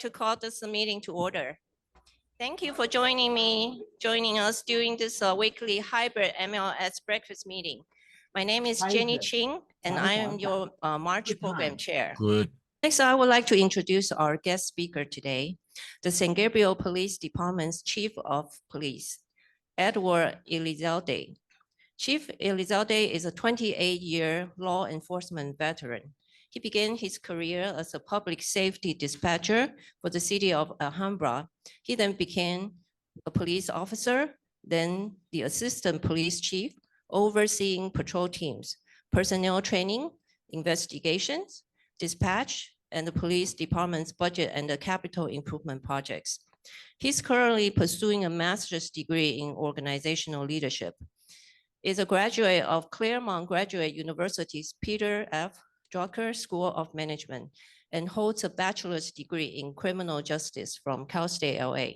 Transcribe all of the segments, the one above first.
to call this meeting to order. Thank you for joining us during this weekly hybrid MLS breakfast meeting. My name is Jenny Ching, and I am your March program chair. Good. Next, I would like to introduce our guest speaker today, the San Gabriel Police Department's Chief of Police, Edward Elizalde. Chief Elizalde is a 28-year law enforcement veteran. He began his career as a public safety dispatcher for the city of Alhambra. He then became a police officer, then the assistant police chief, overseeing patrol teams, personnel training, investigations, dispatch, and the police department's budget and the capital improvement projects. He's currently pursuing a master's degree in organizational leadership. Is a graduate of Claremont Graduate University's Peter F. Drucker School of Management and holds a bachelor's degree in criminal justice from Cal State LA.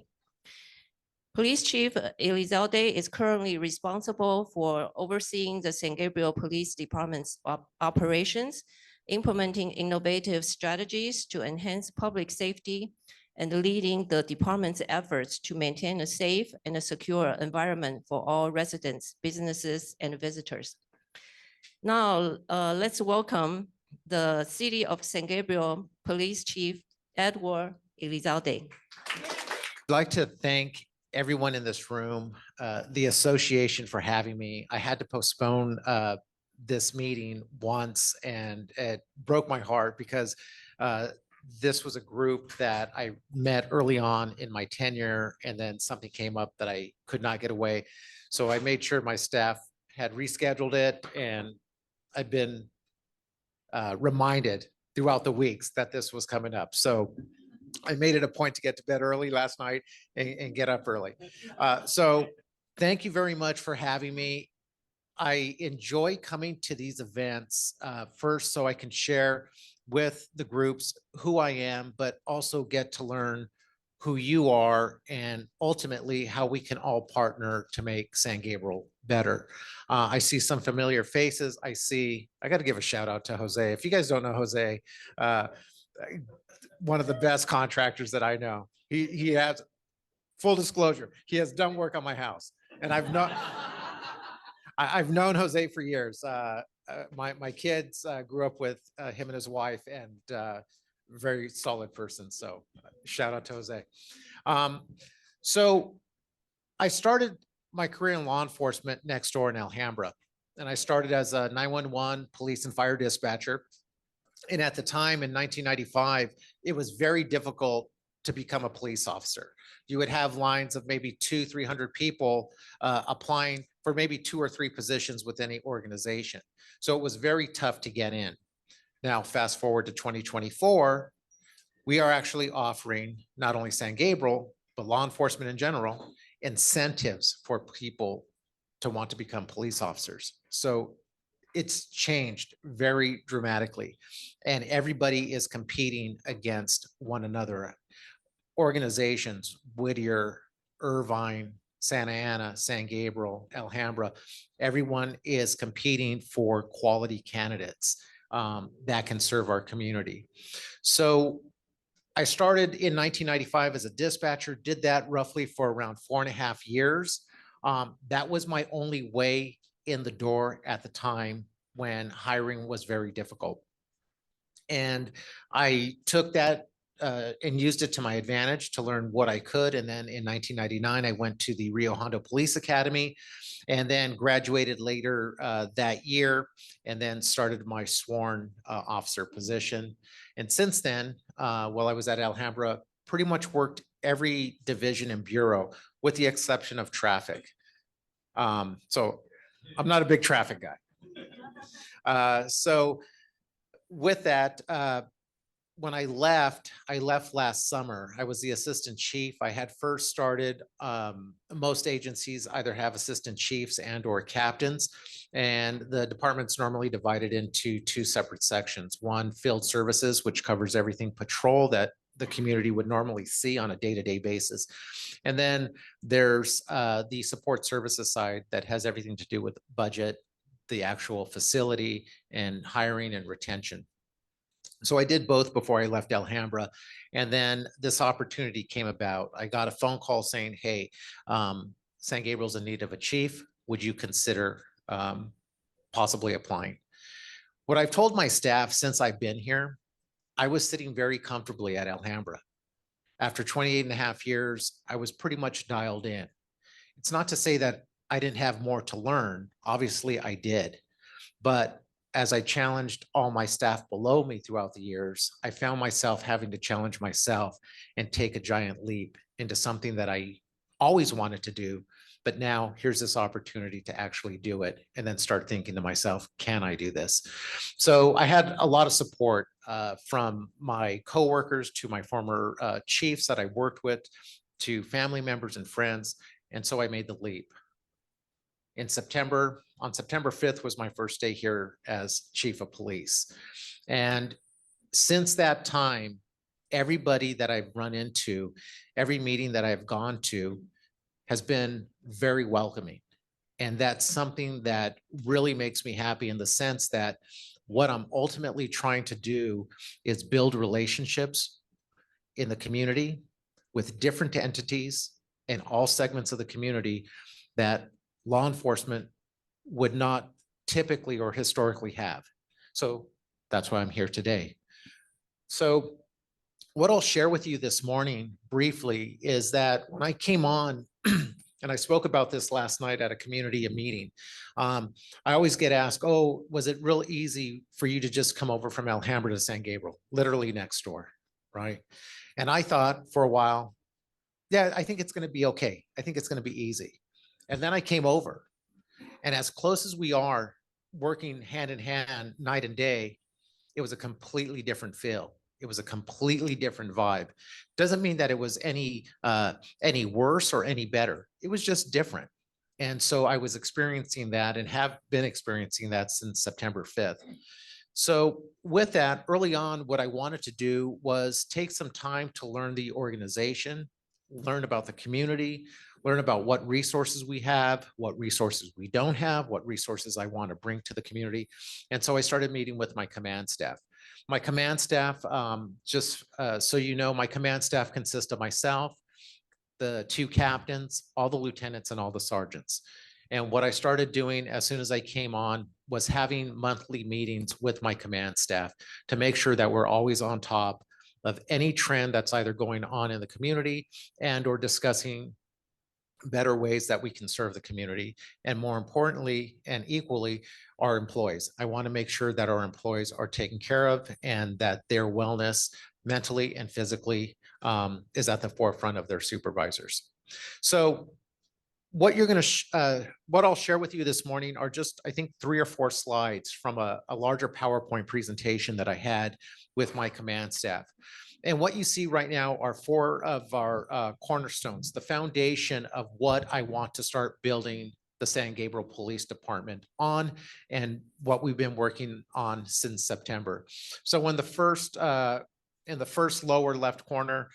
Police Chief Elizalde is currently responsible for overseeing the San Gabriel Police Department's operations, implementing innovative strategies to enhance public safety, and leading the department's efforts to maintain a safe and a secure environment for all residents, businesses, and visitors. Now, let's welcome the City of San Gabriel Police Chief Edward Elizalde. I'd like to thank everyone in this room, the association for having me. I had to postpone this meeting once, and it broke my heart because this was a group that I met early on in my tenure, and then something came up that I could not get away. So I made sure my staff had rescheduled it, and I've been reminded throughout the weeks that this was coming up. So I made it a point to get to bed early last night and get up early. So thank you very much for having me. I enjoy coming to these events first so I can share with the groups who I am, but also get to learn who you are and ultimately how we can all partner to make San Gabriel better. I see some familiar faces. I got to give a shout out to Jose. If you guys don't know Jose, one of the best contractors that I know. He has, full disclosure, he has done work on my house, and I've known Jose for years. My kids grew up with him and his wife, and very solid person. So shout out to Jose. So I started my career in law enforcement next door in Alhambra, and I started as a 911 police and fire dispatcher. And at the time in 1995, it was very difficult to become a police officer. You would have lines of maybe 200-300 people applying for maybe 2 or 3 positions with any organization. So it was very tough to get in. Now, fast forward to 2024, we are actually offering not only San Gabriel, but law enforcement in general, incentives for people to want to become police officers. So it's changed very dramatically, and everybody is competing against one another. Organizations, Whittier, Irvine, Santa Ana, San Gabriel, Alhambra, everyone is competing for quality candidates that can serve our community. So I started in 1995 as a dispatcher, did that roughly for around 4.5 years. That was my only way in the door at the time when hiring was very difficult. And I took that and used it to my advantage to learn what I could. And then in 1999, I went to the Rio Hondo Police Academy and then graduated later that year, and then started my sworn officer position. And since then, while I was at Alhambra, pretty much worked every division and bureau with the exception of traffic. So I'm not a big traffic guy. So with that, when I left last summer. I was the assistant chief. I had first started, most agencies either have assistant chiefs and or captains, and the department's normally divided into 2 separate sections. One, field services, which covers everything patrol that the community would normally see on a day-to-day basis. And then there's the support services side that has everything to do with budget, the actual facility, and hiring and retention. So I did both before I left Alhambra. And then this opportunity came about. I got a phone call saying, hey, San Gabriel's in need of a chief. Would you consider possibly applying? What I've told my staff since I've been here, I was sitting very comfortably at Alhambra. After 28 and a half years, I was pretty much dialed in. It's not to say that I didn't have more to learn. Obviously, I did. But as I challenged all my staff below me throughout the years, I found myself having to challenge myself and take a giant leap into something that I always wanted to do. But now here's this opportunity to actually do it and then start thinking to myself, can I do this? So I had a lot of support from my coworkers to my former chiefs that I worked with to family members and friends. And so I made the leap. On September 5th was my first day here as chief of police. And since that time, everybody that I've run into, every meeting that I've gone to has been very welcoming. And that's something that really makes me happy in the sense that what I'm ultimately trying to do is build relationships in the community with different entities and all segments of the community that law enforcement would not typically or historically have. So that's why I'm here today. So what I'll share with you this morning briefly is that when I came on, and I spoke about this last night at a community meeting, I always get asked, oh, was it real easy for you to just come over from Alhambra to San Gabriel, literally next door, right? And I thought for a while, yeah, I think it's going to be okay. I think it's going to be easy. And then I came over, and as close as we are working hand in hand night and day, it was a completely different feel. It was a completely different vibe. Doesn't mean that it was any worse or any better. It was just different. And so I was experiencing that and have been experiencing that since September 5th. So with that, early on, what I wanted to do was take some time to learn the organization, learn about the community, learn about what resources we have, what resources we don't have, what resources I want to bring to the community. And so I started meeting with my command staff. My command staff, so you know, my command staff consists of myself, the two captains, all the lieutenants, and all the sergeants. And what I started doing as soon as I came on was having monthly meetings with my command staff to make sure that we're always on top of any trend that's either going on in the community and or discussing better ways that we can serve the community. And more importantly, and equally, our employees. I want to make sure that our employees are taken care of and that their wellness mentally and physically is at the forefront of their supervisors. So what I'll share with you this morning are just, I think, 3 or 4 slides from a larger PowerPoint presentation that I had with my command staff. And what you see right now are 4 of our cornerstones, the foundation of what I want to start building the San Gabriel Police Department on and what we've been working on since September. So in the first lower left corner,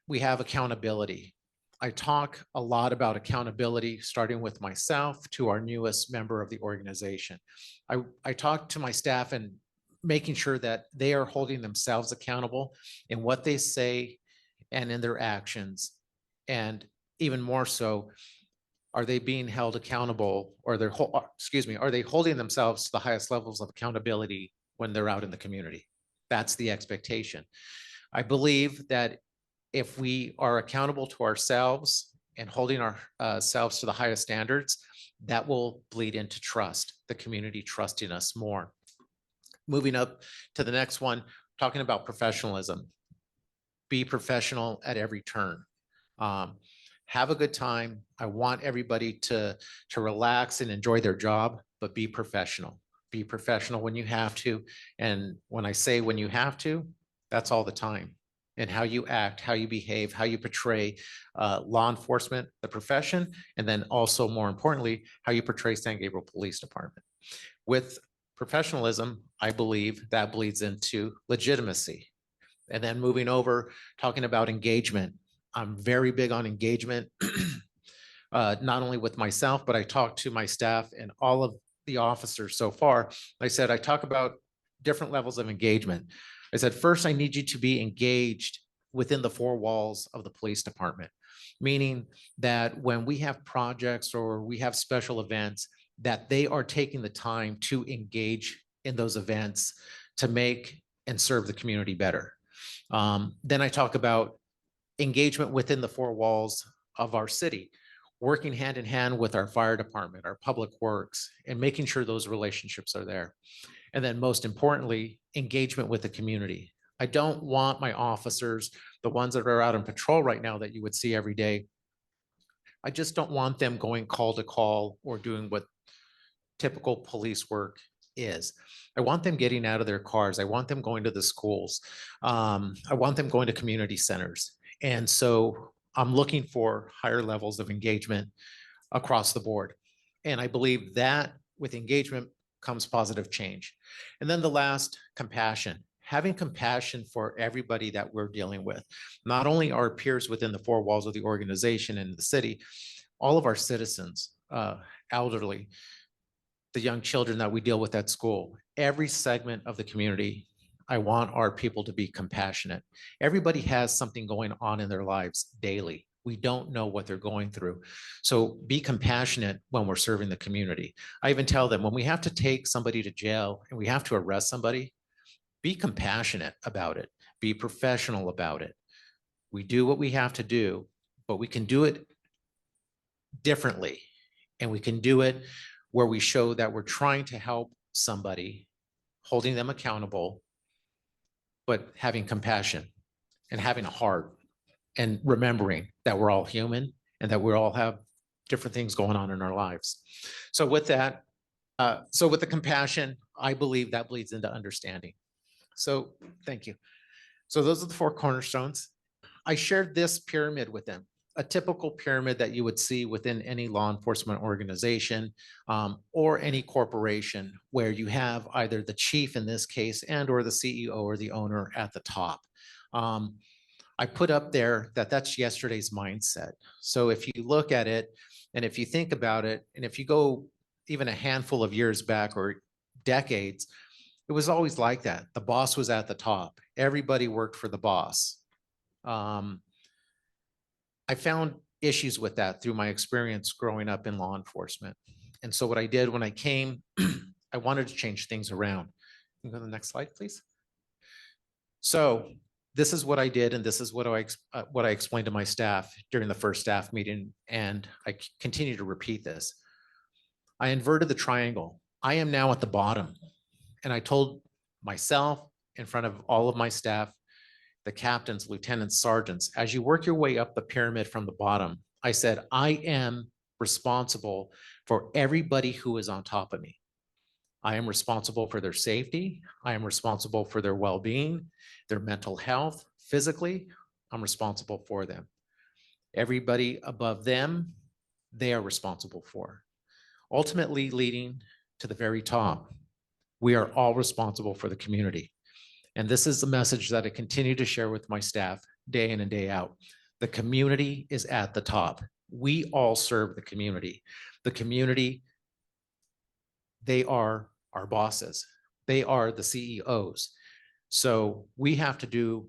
we have accountability. I talk a lot about accountability, starting with myself to our newest member of the organization. I talk to my staff and making sure that they are holding themselves accountable in what they say and in their actions. And even more so, are they being held accountable, or are they holding themselves to the highest levels of accountability when they're out in the community? That's the expectation. I believe that if we are accountable to ourselves and holding ourselves to the highest standards, that will bleed into trust, the community trusting us more. Moving up to the next one, talking about professionalism. Be professional at every turn. Have a good time. I want everybody to relax and enjoy their job, but be professional. Be professional when you have to. And when I say when you have to, that's all the time. And how you act, how you behave, how you portray law enforcement, the profession, and then also more importantly, how you portray San Gabriel Police Department. With professionalism, I believe that bleeds into legitimacy. And then moving over, talking about engagement. I'm very big on engagement, not only with myself, but I talk to my staff and all of the officers so far. I said, I talk about different levels of engagement. I said, first, I need you to be engaged within the four walls of the police department, meaning that when we have projects or we have special events, that they are taking the time to engage in those events to make and serve the community better. Then I talk about engagement within the four walls of our city, working hand in hand with our fire department, our public works, and making sure those relationships are there. And then most importantly, engagement with the community. I don't want my officers, the ones that are out on patrol right now that you would see every day, I just don't want them going call to call or doing what typical police work is. I want them getting out of their cars. I want them going to the schools. I want them going to community centers. And so I'm looking for higher levels of engagement across the board. And I believe that with engagement comes positive change. And then the last, compassion. Having compassion for everybody that we're dealing with, not only our peers within the four walls of the organization and the city, all of our citizens, elderly, the young children that we deal with at school, every segment of the community. I want our people to be compassionate. Everybody has something going on in their lives daily. We don't know what they're going through. So be compassionate when we're serving the community. I even tell them when we have to take somebody to jail and we have to arrest somebody, be compassionate about it. Be professional about it. We do what we have to do, but we can do it differently. And we can do it where we show that we're trying to help somebody, holding them accountable, but having compassion and having a heart and remembering that we're all human and that we all have different things going on in our lives. So with that, with the compassion, I believe that bleeds into understanding. So thank you. So those are the four cornerstones. I shared this pyramid with them, a typical pyramid that you would see within any law enforcement organization or any corporation where you have either the chief in this case and or the CEO or the owner at the top. I put up there that that's yesterday's mindset. So if you look at it and if you think about it, and if you go even a handful of years back or decades, it was always like that. The boss was at the top. Everybody worked for the boss. I found issues with that through my experience growing up in law enforcement. And so what I did when I came, I wanted to change things around. Can you go to the next slide, please? So this is what I did, and this is what I explained to my staff during the first staff meeting, and I continue to repeat this. I inverted the triangle. I am now at the bottom, and I told myself in front of all of my staff, the captains, lieutenants, sergeants, as you work your way up the pyramid from the bottom, I said, I am responsible for everybody who is on top of me. I am responsible for their safety. I am responsible for their well-being, their mental health, physically. I'm responsible for them. Everybody above them, they are responsible for. Ultimately leading to the very top, we are all responsible for the community. And this is the message that I continue to share with my staff day in and day out. The community is at the top. We all serve the community. The community, they are our bosses. They are the CEOs. So we have to do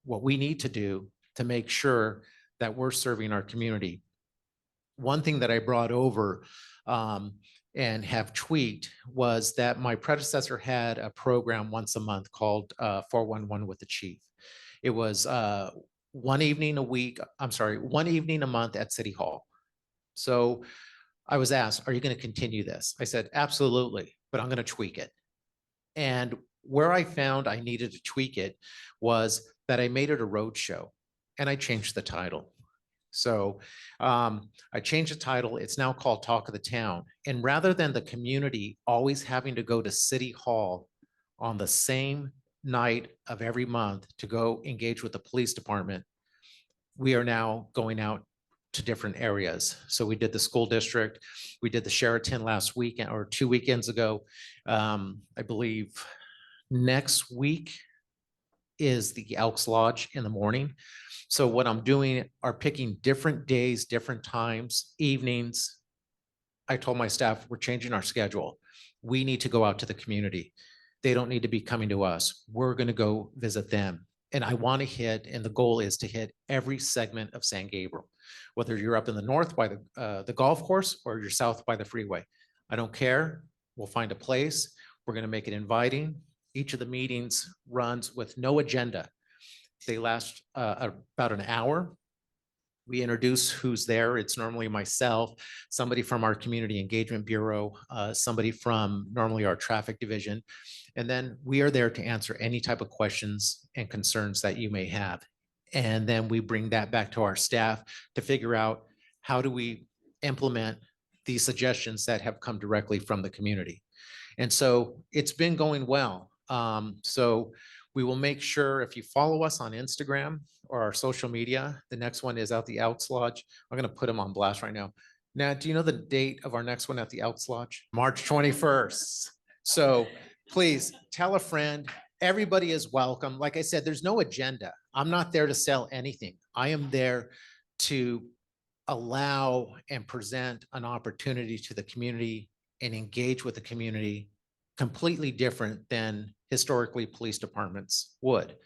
what we need to do to make sure that we're serving our community. One thing that I brought over and have tweaked was that my predecessor had a program once a month called 411 with the Chief. It was one evening a month at City Hall. So I was asked, are you going to continue this? I said, absolutely, but I'm going to tweak it. And where I found I needed to tweak it was that I made it a road show and I changed the title. So I changed the title. It's now called Talk of the Town. And rather than the community always having to go to City Hall on the same night of every month to go engage with the police department, we are now going out to different areas. So we did the school district. We did the Sheraton last weekend or 2 weekends ago. I believe next week is the Elks Lodge in the morning. So what I'm doing are picking different days, different times, evenings. I told my staff, we're changing our schedule. We need to go out to the community. They don't need to be coming to us. We're going to go visit them. And I want to hit, and the goal is to hit every segment of San Gabriel, whether you're up in the north by the golf course or you're south by the freeway. I don't care. We'll find a place. We're going to make it inviting. Each of the meetings runs with no agenda. They last about an hour. We introduce who's there. It's normally myself, somebody from our Community Engagement Bureau, somebody from normally our traffic division. And then we are there to answer any type of questions and concerns that you may have. And then we bring that back to our staff to figure out how do we implement these suggestions that have come directly from the community. And so it's been going well. So we will make sure if you follow us on Instagram or our social media, the next one is out the Outs Lodge. I'm going to put them on blast right now. Now, do you know the date of our next one at the Outs Lodge? March 21st. So please tell a friend. Everybody is welcome. Like I said, there's no agenda. I'm not there to sell anything. I am there to allow and present an opportunity to the community and engage with the community completely different than historically police departments would.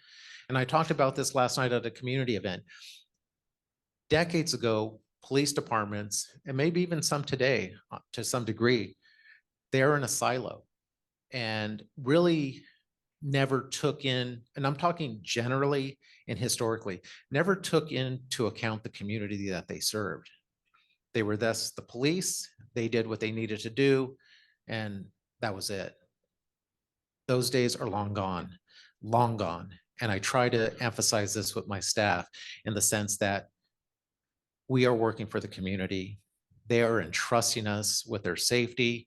And I talked about this last night at a community event. Decades ago, police departments, and maybe even some today to some degree, they're in a silo and really never took in, and I'm talking generally and historically, never took into account the community that they served. They were thus the police, they did what they needed to do, and that was it. Those days are long gone, long gone. And I try to emphasize this with my staff in the sense that we are working for the community. They are entrusting us with their safety.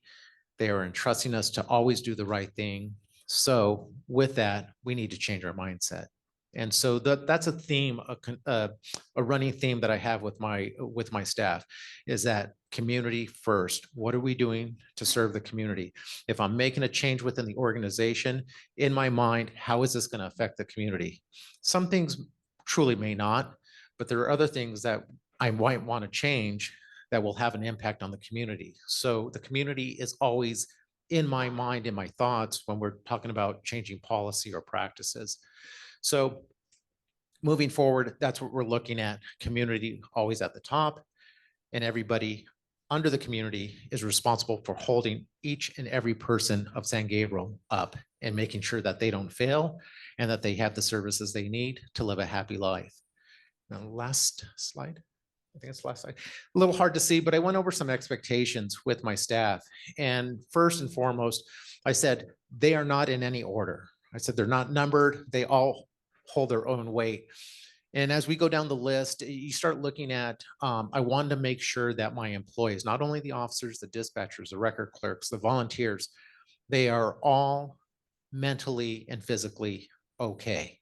They are entrusting us to always do the right thing. So with that, we need to change our mindset. And so that's a theme, a running theme that I have with my staff is that community first. What are we doing to serve the community? If I'm making a change within the organization, in my mind, how is this going to affect the community? Some things truly may not, but there are other things that I might want to change that will have an impact on the community. So the community is always in my mind, in my thoughts, when we're talking about changing policy or practices. So moving forward, that's what we're looking at. Community always at the top, and everybody under the community is responsible for holding each and every person of San Gabriel up and making sure that they don't fail and that they have the services they need to live a happy life. Now, last slide. I think it's last slide. A little hard to see, but I went over some expectations with my staff. And first and foremost, I said, they are not in any order. I said, they're not numbered. They all hold their own weight. And as we go down the list, you start looking at, I wanted to make sure that my employees, not only the officers, the dispatchers, the record clerks, the volunteers, they are all mentally and physically okay.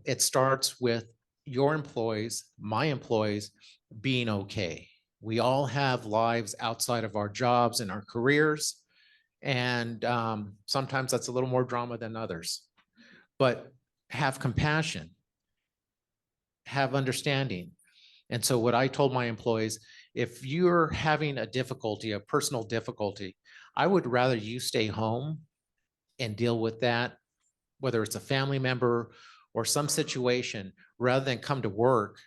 It starts with your employees, my employees being okay. We all have lives outside of our jobs and our careers. And sometimes that's a little more drama than others. But have compassion, have understanding. And so what I told my employees, if you're having a difficulty, a personal difficulty, I would rather you stay home and deal with that, whether it's a family member or some situation, rather than come to work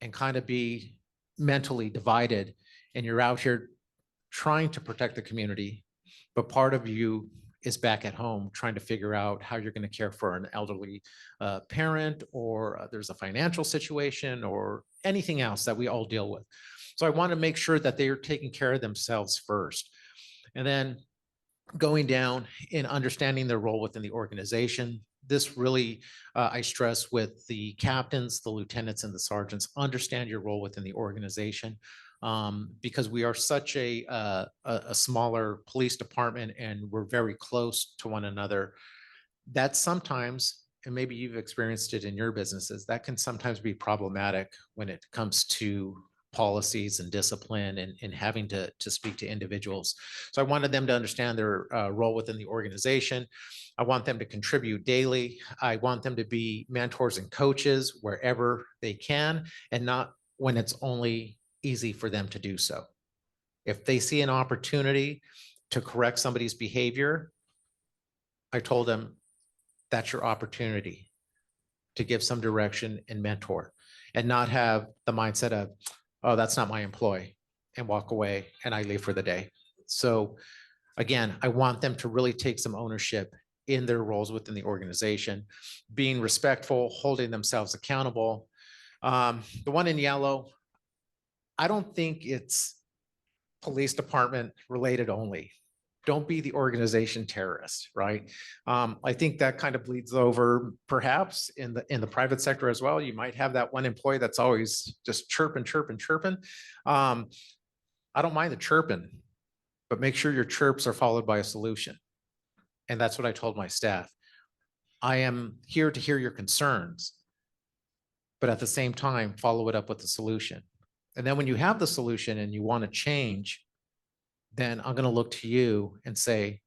and kind of be mentally divided and you're out here trying to protect the community, but part of you is back at home trying to figure out how you're going to care for an elderly parent, or there's a financial situation or anything else that we all deal with. So I want to make sure that they are taking care of themselves first. And then going down and understanding their role within the organization. This really, I stress with the captains, the lieutenants, and the sergeants, understand your role within the organization. Because we are such a smaller police department and we're very close to one another, that sometimes, and maybe you've experienced it in your businesses, that can sometimes be problematic when it comes to policies and discipline and having to speak to individuals. So I wanted them to understand their role within the organization. I want them to contribute daily. I want them to be mentors and coaches wherever they can, and not when it's only easy for them to do so. If they see an opportunity to correct somebody's behavior, I told them that's your opportunity to give some direction and mentor and not have the mindset of, oh, that's not my employee, and walk away and I leave for the day. So again, I want them to really take some ownership in their roles within the organization, being respectful, holding themselves accountable. The one in yellow, I don't think it's police department related only. Don't be the organization terrorist, right? I think that kind of bleeds over perhaps in the private sector as well. You might have that one employee that's always just chirping, chirping, chirping. I don't mind the chirping, but make sure your chirps are followed by a solution. And that's what I told my staff. I am here to hear your concerns, but at the same time, follow it up with a solution. And then when you have the solution and you want to change, then I'm going to look to you and say,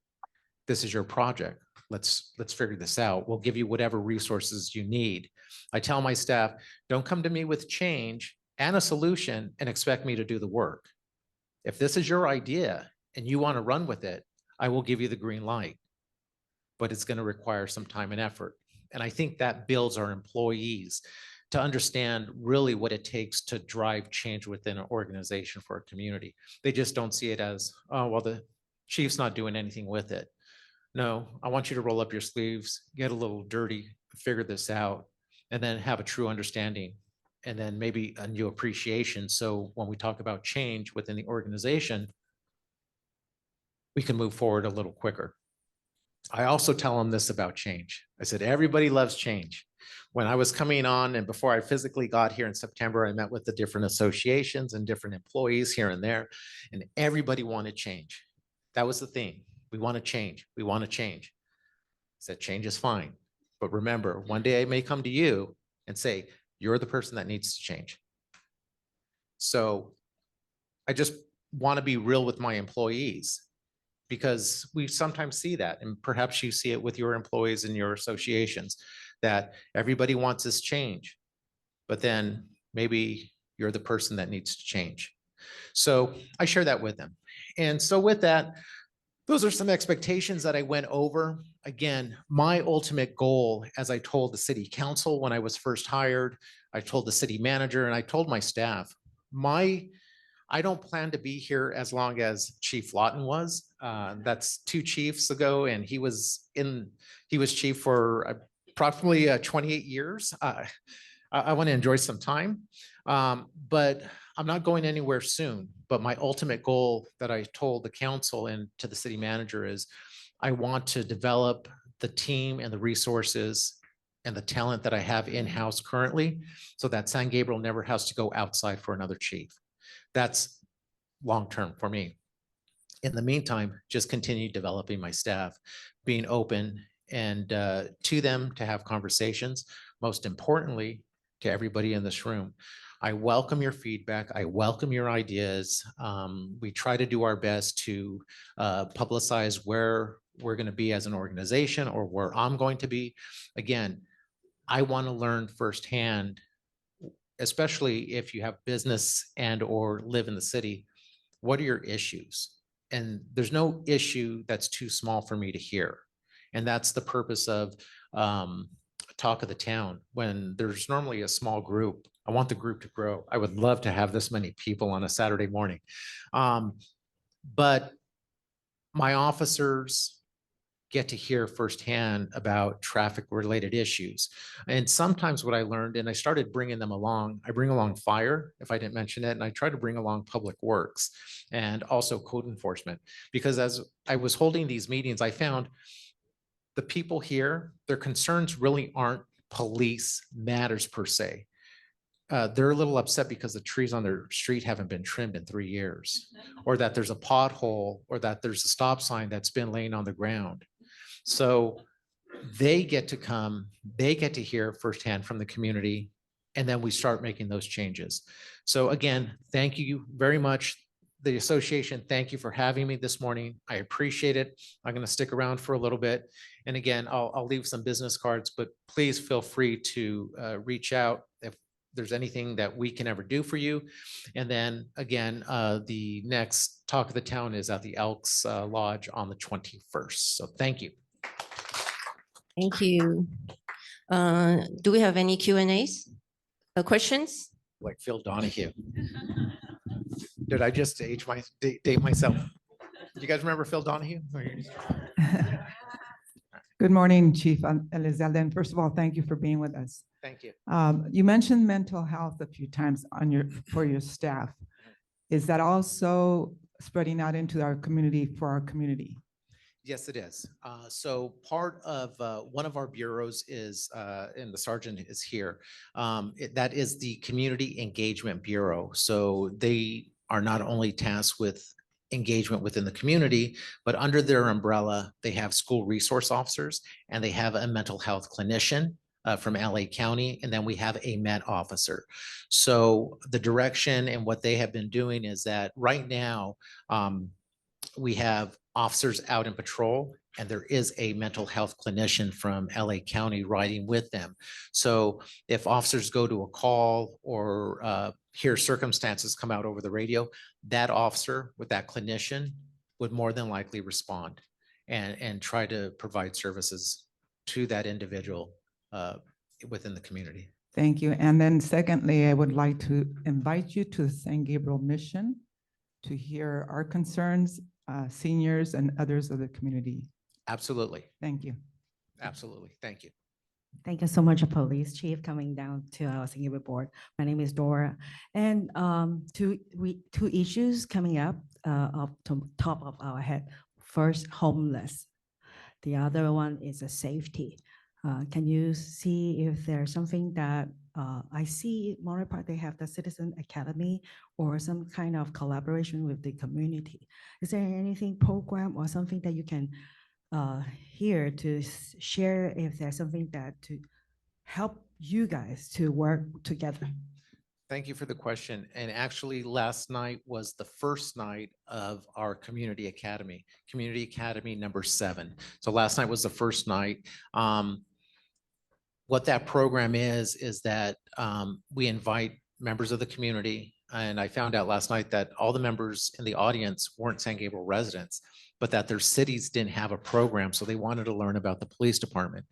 this is your project. Let's figure this out. We'll give you whatever resources you need. I tell my staff, don't come to me with change and a solution and expect me to do the work. If this is your idea and you want to run with it, I will give you the green light, but it's going to require some time and effort. And I think that builds our employees to understand really what it takes to drive change within an organization for a community. They just don't see it as, oh, well, the chief's not doing anything with it. No, I want you to roll up your sleeves, get a little dirty, figure this out, and then have a true understanding, and then maybe a new appreciation. So when we talk about change within the organization, we can move forward a little quicker. I also tell them this about change. I said, everybody loves change. When I was coming on and before I physically got here in September, I met with the different associations and different employees here and there, and everybody wanted change. That was the theme. We want to change. We want to change. I said, change is fine. But remember, one day I may come to you and say, you're the person that needs to change. So I just want to be real with my employees, because we sometimes see that, and perhaps you see it with your employees and your associations, that everybody wants this change, but then maybe you're the person that needs to change. So I share that with them. And so with that, those are some expectations that I went over. Again, my ultimate goal, as I told the city council when I was first hired, I told the city manager, and I told my staff, I don't plan to be here as long as Chief Lawton was. That's 2 chiefs ago, and he was chief for approximately 28 years. I want to enjoy some time, but I'm not going anywhere soon. But my ultimate goal that I told the council and to the city manager is I want to develop the team and the resources and the talent that I have in-house currently, so that San Gabriel never has to go outside for another chief. That's long-term for me. In the meantime, just continue developing my staff, being open and to them to have conversations. Most importantly, to everybody in this room, I welcome your feedback. I welcome your ideas. We try to do our best to publicize where we're going to be as an organization or where I'm going to be. Again, I want to learn firsthand, especially if you have business and or live in the city, what are your issues? And there's no issue that's too small for me to hear. And that's the purpose of Talk of the Town. When there's normally a small group, I want the group to grow. I would love to have this many people on a Saturday morning. But my officers get to hear firsthand about traffic related issues. And sometimes what I learned, and I started bringing them along, I bring along fire, if I didn't mention it, and I try to bring along public works and also code enforcement, because as I was holding these meetings, I found the people here, their concerns really aren't police matters per se. They're a little upset because the trees on their street haven't been trimmed in 3 years, or that there's a pothole, or that there's a stop sign that's been laying on the ground. So they get to come, they get to hear firsthand from the community, and then we start making those changes. So again, thank you very much. The association, thank you for having me this morning. I appreciate it. I'm going to stick around for a little bit. And again, I'll leave some business cards, but please feel free to reach out if there's anything that we can ever do for you. And then again, the next Talk of the Town is at the Elks Lodge on the 21st. So thank you. Thank you. Do we have any Q&As? Questions? Like Phil Donahue. Did I just date myself? Do you guys remember Phil Donahue? Good morning, Chief Elizalde. And first of all, thank you for being with us. Thank you. You mentioned mental health a few times for your staff. Is that also spreading out into our community for our community? Yes, it is. So part of one of our bureaus is, and the sergeant is here, that is the Community Engagement Bureau. So they are not only tasked with engagement within the community, but under their umbrella, they have school resource officers and they have a mental health clinician from LA County, and then we have a Met officer. So the direction and what they have been doing is that right now, we have officers out in patrol, and there is a mental health clinician from LA County riding with them. So if officers go to a call or hear circumstances come out over the radio, that officer with that clinician would more than likely respond and try to provide services to that individual within the community. Thank you. And then secondly, I would like to invite you to the San Gabriel mission to hear our concerns, seniors and others of the community. Absolutely. Thank you. Absolutely. Thank you. Thank you so much, Police Chief, coming down to our Singing Board. My name is Dora. And two issues coming up up to top of our head. First, homeless. The other one is a safety. Can you see if there's something that I see Monterey Park, they have the Citizen Academy or some kind of collaboration with the community. Is there anything program or something that you can here to share if there's something that to help you guys to work together? Thank you for the question. And actually, last night was the first night of our Community Academy number 7. So last night was the first night. What that program is that we invite members of the community. And I found out last night that all the members in the audience weren't San Gabriel residents, but that their cities didn't have a program. So they wanted to learn about the police department.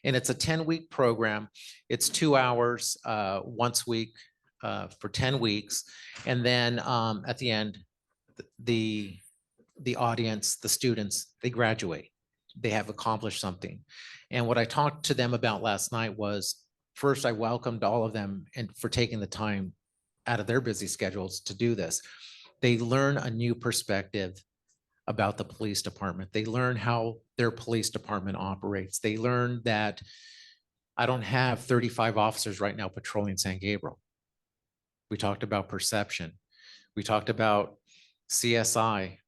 And it's a 10-week program. It's 2 hours once a week for 10 weeks. And then at the end, the audience, the students, they graduate. They have accomplished something. And what I talked to them about last night was, first, I welcomed all of them and for taking the time out of their busy schedules to do this. They learn a new perspective about the police department. They learn how their police department operates. They learn that I don't have 35 officers right now patrolling San Gabriel. We talked about perception. We talked about CSI.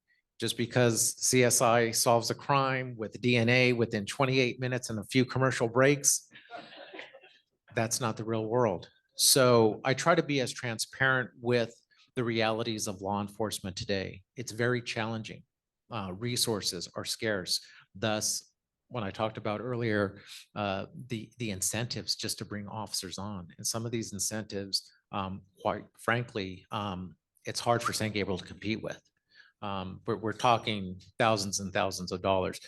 Just because CSI solves a crime with DNA within 28 minutes and a few commercial breaks, that's not the real world. So I try to be as transparent with the realities of law enforcement today. It's very challenging. Resources are scarce. Thus, when I talked about earlier, the incentives just to bring officers on, and some of these incentives, quite frankly, it's hard for San Gabriel to compete with. We're talking thousands and thousands of dollars.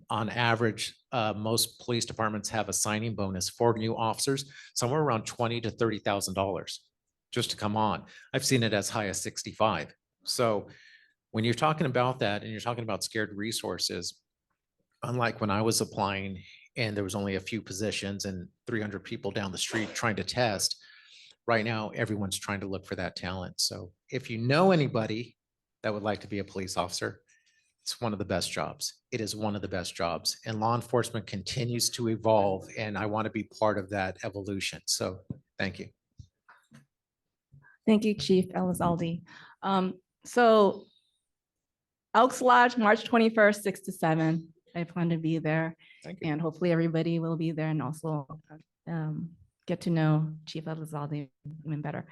On average, most police departments have a signing bonus for new officers, somewhere around $20,000 to $30,000 just to come on. I've seen it as high as 65. So when you're talking about that and you're talking about scared resources, unlike when I was applying and there was only a few positions and 300 people down the street trying to test, right now everyone's trying to look for that talent. So if you know anybody that would like to be a police officer, it's one of the best jobs. It is one of the best jobs, and law enforcement continues to evolve, and I want to be part of that evolution. So thank you. Thank you, Chief Elizalde. So Elks Lodge, March 21st, 6 to 7. I plan to be there, Thank you. and hopefully everybody will be there and also get to know Chief Elizalde even better.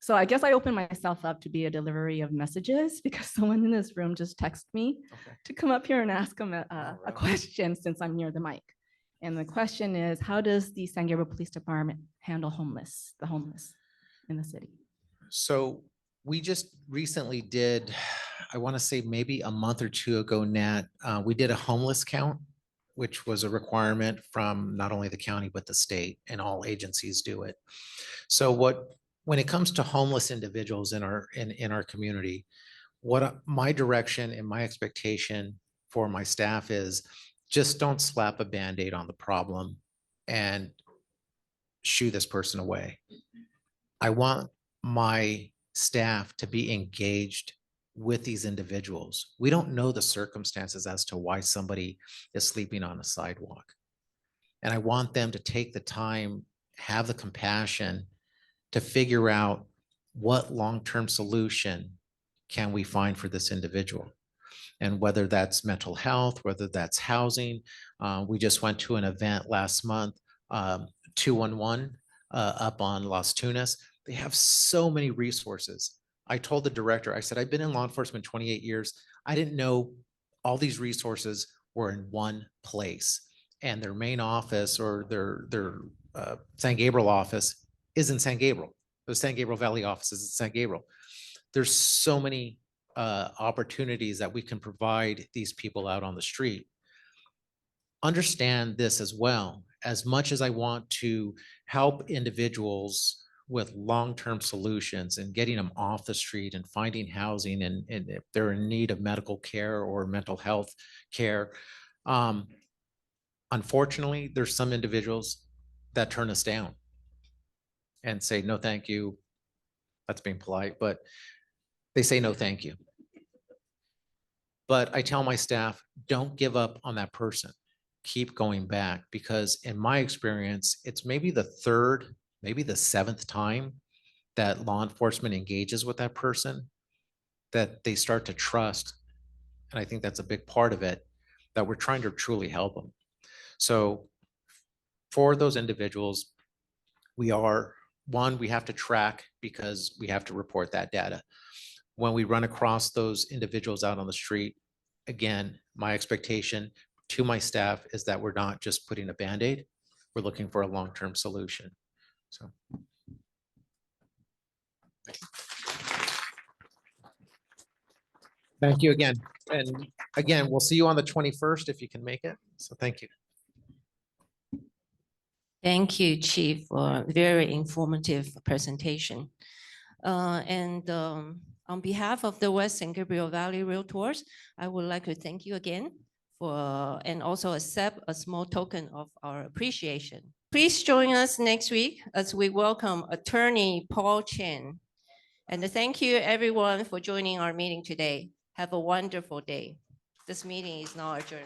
So I guess I opened myself up to be a delivery of messages because someone in this room just texted me to come up here and ask him a question since I'm near the mic. And the question is, how does the San Gabriel Police Department handle the homeless in the city? So we just recently did, I want to say maybe a month or two ago, Nat, we did a homeless count which was a requirement from not only the county, but the state, and all agencies do it. So when it comes to homeless individuals in our community, my direction and my expectation for my staff is just don't slap a Band-Aid on the problem and shoo this person away. I want my staff to be engaged with these individuals. We don't know the circumstances as to why somebody is sleeping on a sidewalk. And I want them to take the time, have the compassion to figure out what long-term solution can we find for this individual. And whether that's mental health, whether that's housing. We just went to an event last month, 211 up on Las Tunas. They have so many resources. I told the director, I said, I've been in law enforcement 28 years. I didn't know all these resources were in one place. And their main office or their San Gabriel office is in San Gabriel. The San Gabriel Valley office is in San Gabriel. There's so many opportunities that we can provide these people out on the street. Understand this as well. As much as I want to help individuals with long-term solutions and getting them off the street and finding housing, and if they're in need of medical care or mental health care, unfortunately, there's some individuals that turn us down and say, no, thank you. That's being polite, but they say, no, thank you. But I tell my staff, don't give up on that person. Keep going back, because in my experience, it's maybe the third, maybe the seventh time that law enforcement engages with that person that they start to trust. And I think that's a big part of it, that we're trying to truly help them. So for those individuals, we have to track, because we have to report that data. When we run across those individuals out on the street, again, my expectation to my staff is that we're not just putting a Band-Aid, we're looking for a long-term solution. So. Thank you again. And again, we'll see you on the 21st if you can make it. So thank you. Thank you, Chief, for a very informative presentation. On behalf of the West San Gabriel Valley Realtors, I would like to thank you again and also accept a small token of our appreciation. Please join us next week as we welcome Attorney Paul Chen. And thank you everyone for joining our meeting today. Have a wonderful day. This meeting is now adjourned.